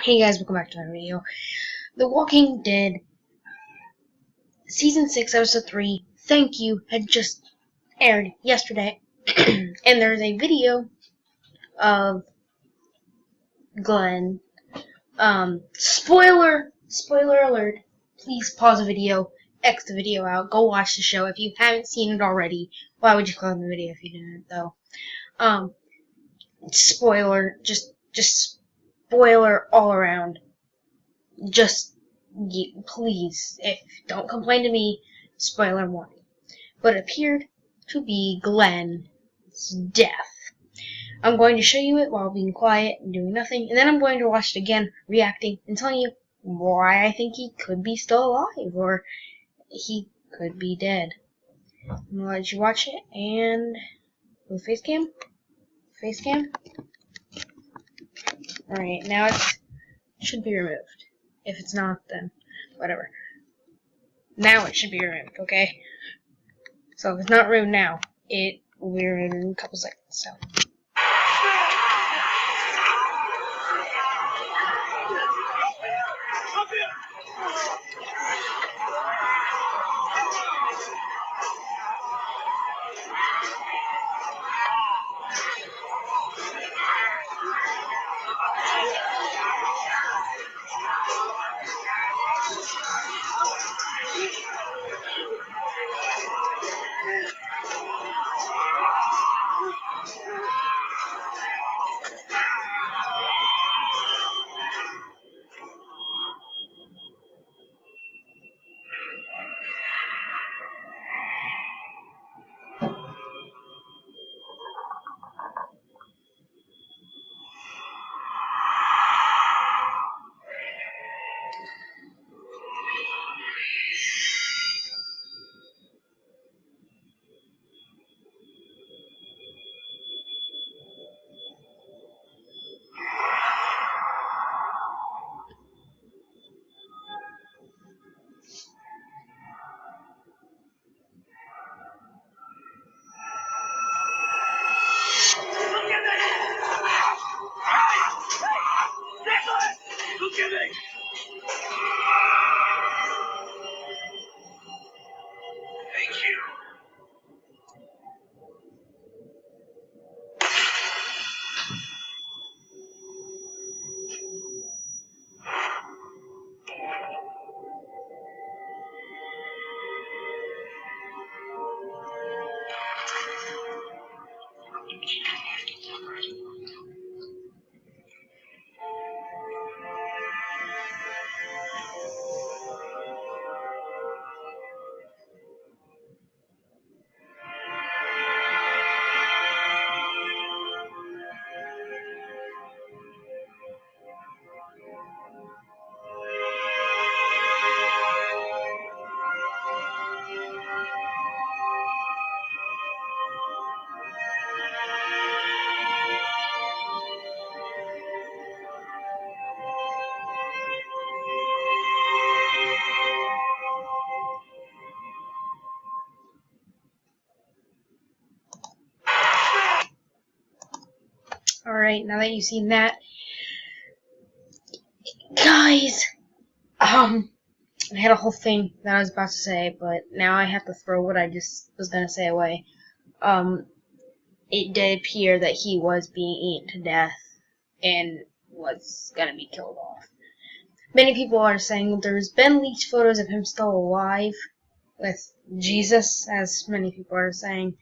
Hey guys, welcome back to my video. The Walking Dead Season 6, Episode 3, Thank You, had just aired yesterday. And there's a video of Glenn. Spoiler alert. Please pause the video, X the video out, go watch the show. If you haven't seen it already, why would you click on the video if you didn't, though? Spoiler, just spoiler all around. Please, don't complain to me, spoiler warning. But it appeared to be Glenn's death. I'm going to show you it while being quiet and doing nothing, and then I'm going to watch it again, reacting, and telling you why I think he could be still alive, or he could be dead. I'm going to let you watch it, and... face cam? Alright, now it should be removed. If it's not, then whatever. Now it should be removed, okay? So if it's not removed now, it will be removed in a couple seconds, so. Look at me! Thank you. Alright, now that you've seen that, guys, I had a whole thing that I was about to say, but now I have to throw what I just was gonna say away. It did appear that he was being eaten to death and was gonna be killed off. Many people are saying there's been leaked photos of him still alive with Jesus, as many people are saying.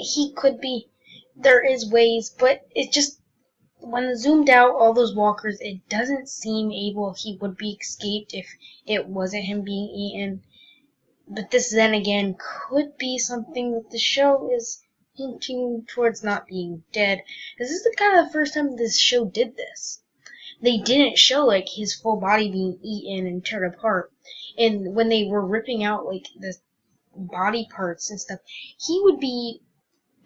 He could be. There is ways, but it just, when zoomed out, all those walkers, it doesn't seem able he would be escaped if it wasn't him being eaten. But this, then again, could be something that the show is hinting towards not being dead. This is the kind of the first time this show did this. They didn't show, like, his full body being eaten and torn apart. And when they were ripping out, like, the body parts and stuff, he would be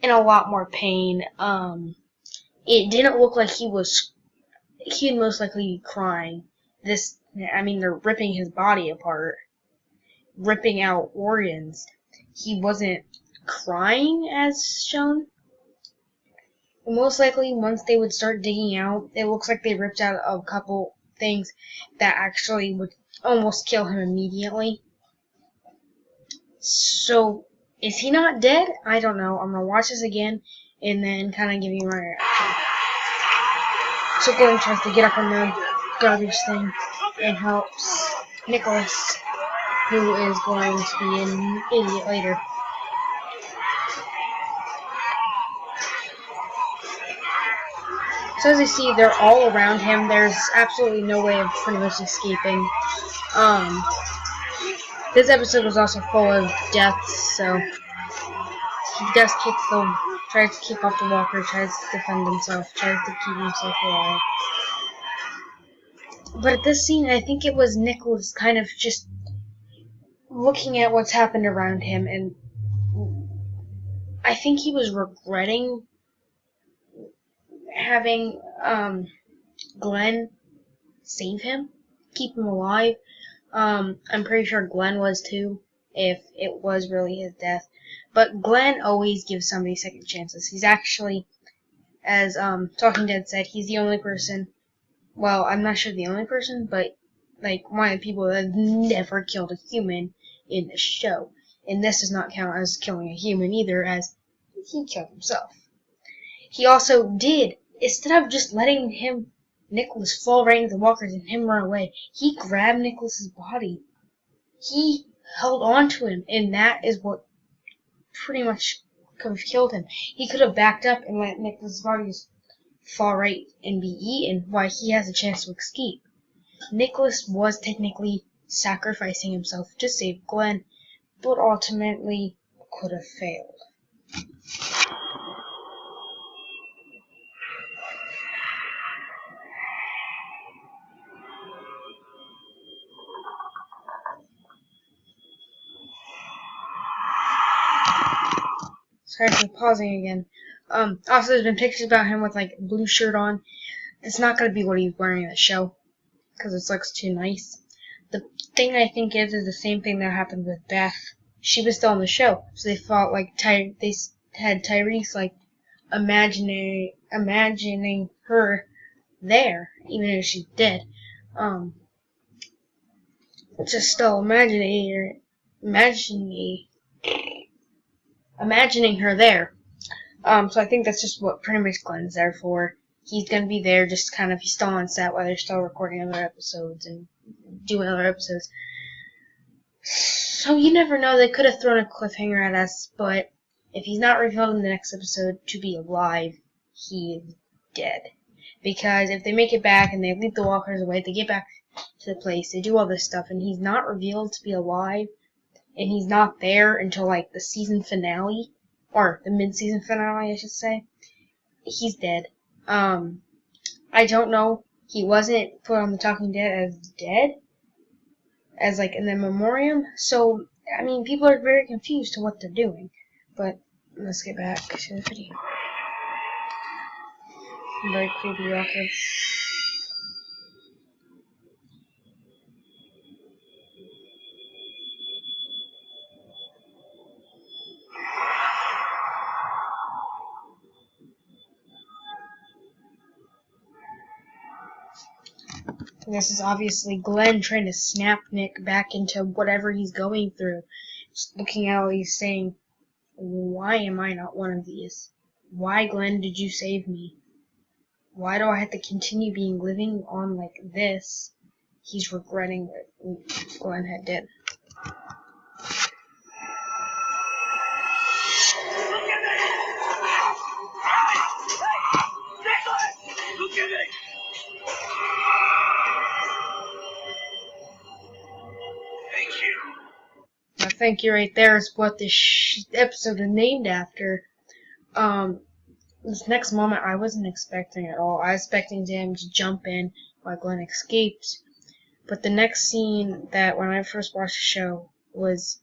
in a lot more pain. It didn't look like he'd most likely be crying. They're ripping his body apart, ripping out organs. He wasn't crying as shown. most likely, once they would start digging out, it looks like they ripped out a couple things that actually would almost kill him immediately. So, is he not dead? I don't know. I'm gonna watch this again and then kind of give you my reaction. So Glenn tries to get up on the garbage thing and helps Nicholas, who is going to be an idiot later. So as you see, they're all around him. There's absolutely no way of pretty much escaping. This episode was also full of deaths, so he just kicks them, tries to keep off the walker, tries to defend himself, tries to keep himself alive. But at this scene, I think it was Nicholas kind of just looking at what's happened around him, and I think he was regretting having Glenn save him, keep him alive. I'm pretty sure Glenn was too, if it was really his death. But Glenn always gives somebody second chances. He's actually, as Talking Dead said, he's the only person, well, I'm not sure the only person, but like one of the people that have never killed a human in the show. And this does not count as killing a human either, as he killed himself. He also did, instead of just letting Nicholas fall right into the walkers and him run away, he grabbed Nicholas's body. He held on to him, and that is what pretty much could have killed him. He could have backed up and let Nicholas's body just fall right and be eaten while he has a chance to escape. Nicholas was technically sacrificing himself to save Glenn, but ultimately could have failed. Sorry for pausing again. Also, there's been pictures about him with like a blue shirt on. It's not going to be what he's wearing in the show because it looks too nice. The thing I think is the same thing that happened with Beth. She was still on the show, so they felt like they had Tyrese like imagining her there, even if she's dead. Just still imagining her there. So I think that's just what pretty much Glenn's there for. He's gonna be there, just kind of, he's still on set while they're still recording other episodes and doing other episodes. So you never know, they could have thrown a cliffhanger at us, but if he's not revealed in the next episode to be alive, he is dead. Because if they make it back and they leave the walkers away, they get back to the place, they do all this stuff, and he's not revealed to be alive, and he's not there until like the season finale, or the mid-season finale, I should say, he's dead. I don't know. He wasn't put on the Talking Dead as dead, as like in the memoriam. So, I mean, people are very confused to what they're doing. But let's get back to the video. Very creepy walker. This is obviously Glenn trying to snap Nick back into whatever he's going through. Just looking at all he's saying, why am I not one of these? Why, Glenn, did you save me? Why do I have to continue living on like this? He's regretting what Glenn had did. Look at it! Thank you. Now, thank you right there is what this episode is named after. This next moment I wasn't expecting at all. I was expecting him to jump in while Glenn escapes. But the next scene that when I first watched the show was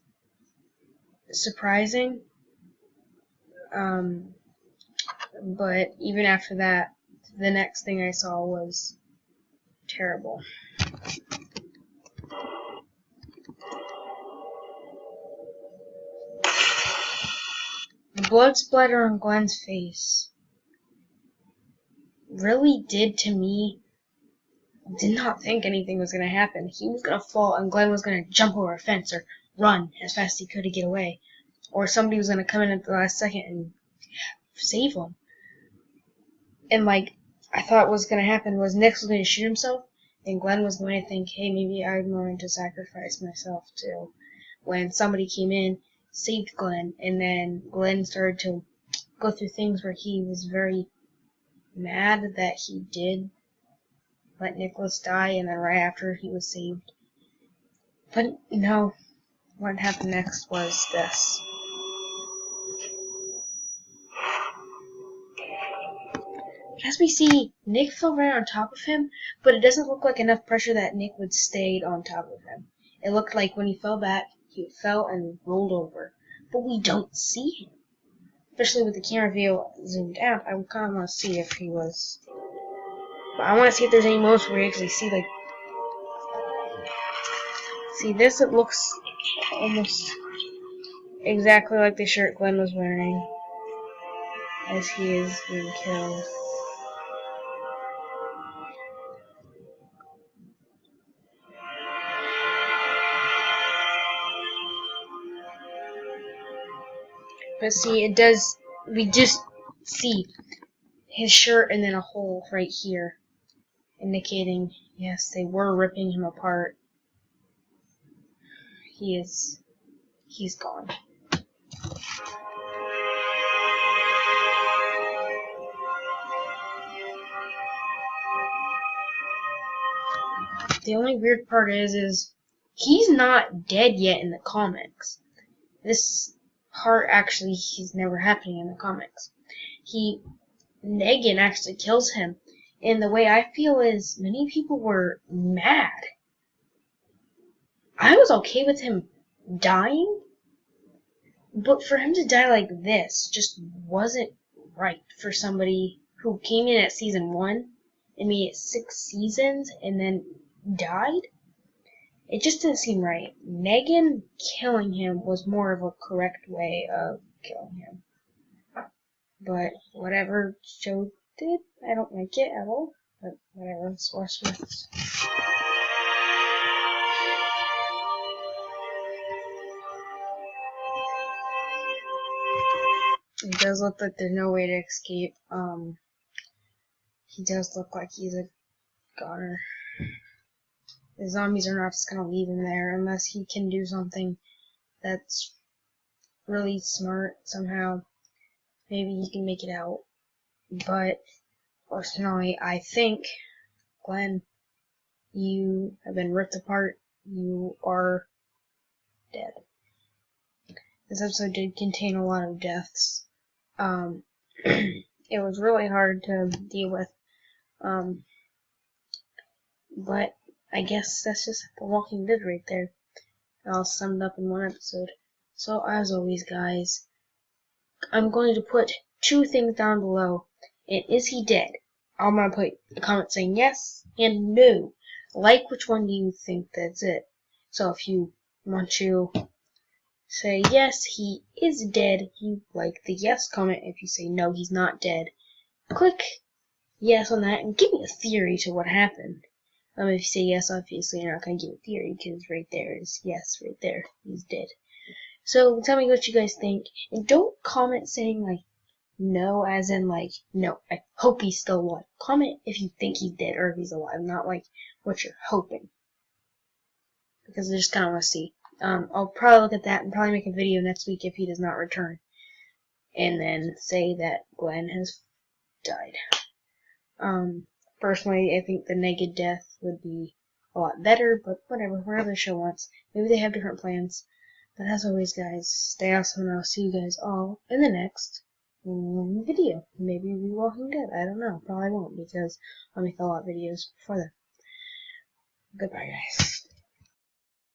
surprising. But even after that, the next thing I saw was terrible. The blood splatter on Glenn's face really did to me, did not think anything was going to happen. He was going to fall and Glenn was going to jump over a fence or run as fast as he could to get away. Or somebody was going to come in at the last second and save him. And like, I thought what was going to happen was Nick was going to shoot himself and Glenn was going to think, hey, maybe I'm going to sacrifice myself too. When somebody came in, saved Glenn, and then Glenn started to go through things where he was very mad that he did let Nicholas die, and then right after he was saved. But no, what happened next was this. As we see, Nick fell right on top of him, but it doesn't look like enough pressure that Nick would stay on top of him. It looked like when he fell back, he fell and rolled over. But we don't see him. Especially with the camera view zoomed out, I kind of want to see if he was... But I want to see if there's any moments where you actually see, like... See this? It looks almost exactly like the shirt Glenn was wearing as he is being killed. But see, it does, we just see his shirt and then a hole right here, indicating, yes, they were ripping him apart. He's gone. The only weird part is he's not dead yet in the comics. This part actually, he's never happening in the comics. Negan actually kills him. And the way I feel is many people were mad. I was okay with him dying, but for him to die like this just wasn't right for somebody who came in at season 1 and made it 6 seasons and then died. It just didn't seem right. Negan killing him was more of a correct way of killing him. But whatever Joe did, I don't like it at all. But whatever, let's watch this. It does look like there's no way to escape. He does look like he's a goner. The zombies are not just gonna leave him there unless he can do something that's really smart somehow. Maybe he can make it out. But personally, I think, Glenn, you have been ripped apart. You are dead. This episode did contain a lot of deaths. It was really hard to deal with. But I guess that's just The Walking Dead right there. All summed up in one episode. So as always, guys, I'm going to put 2 things down below. And is he dead? I'm going to put a comment saying yes and no. Like, which one do you think that's it? So if you want to say yes, he is dead, you like the yes comment. If you say no, he's not dead, click yes on that and give me a theory to what happened. If you say yes, obviously you're not going to give a theory because right there is yes, right there, he's dead. So tell me what you guys think, and don't comment saying like no as in like no, I hope he's still alive. Comment if you think he's dead or if he's alive, not like what you're hoping, because I just kind of want to see. I'll probably look at that and probably make a video next week if he does not return, and then say that Glenn has died. Personally, I think the naked death would be a lot better, but whatever, whatever the show wants. Maybe they have different plans. But as always, guys, stay awesome, and I'll see you guys all in the next video. Maybe Walking Dead, I don't know. Probably won't, because I'll make a lot of videos before that. Goodbye, guys.